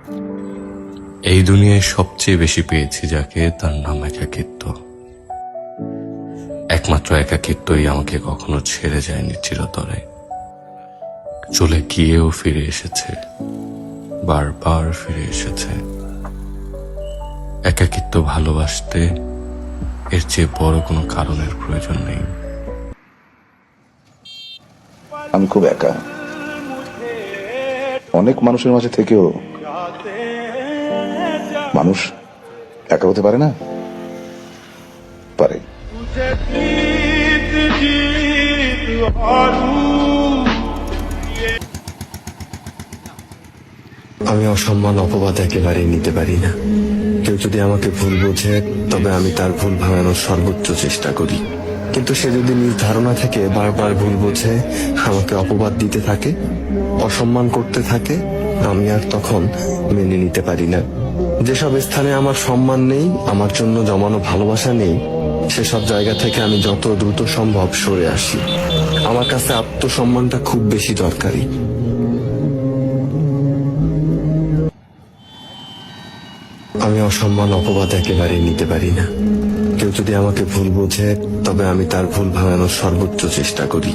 এই দুনিয়ায় সবচেয়ে বেশি পেয়েছি যাকে, তার নাম একাকিত্ব। একমাত্র একাকিত্বই আমাকে কখনো ছেড়ে যায়নি চিরতরে। চলে গিয়েও ফিরে এসেছে, বারবার ফিরে এসেছে। একাকিত্ব ভালোবাসতে এর চেয়ে বড় কোনো কারণের প্রয়োজন নেই। আমি খুব একা, অনেক মানুষের মাঝে থেকেও মানুষ একা হতে পারে না। পারে। আমি অসম্মান অপবাদ একেবারেই নিতে পারি না। কেউ যদি আমাকে ভুল বোঝে, তবে আমি তার ভুল ভাঙানোর সর্বোচ্চ চেষ্টা করি। কিন্তু সে যদি নিজ ধারণা থেকে বারবার ভুল বোঝে, আমাকে অপবাদ দিতে থাকে, অসম্মান করতে থাকে, আমি আর তখন মেনে নিতে পারি না। যেসব স্থানে আমার সম্মান নেই, আমার জন্য জমানো ভালোবাসা নেই, সেসব জায়গা থেকে আমি যত দ্রুত সম্ভব সরে আসি। আমার কাছে আত্মসম্মানটা খুব বেশি দরকারি। আমি অসম্মান অপবাদ একেবারেই নিতে পারি না। কেউ যদি আমাকে ভুল বোঝে, তবে আমি তার ভুল ভাঙানোর সর্বোচ্চ চেষ্টা করি।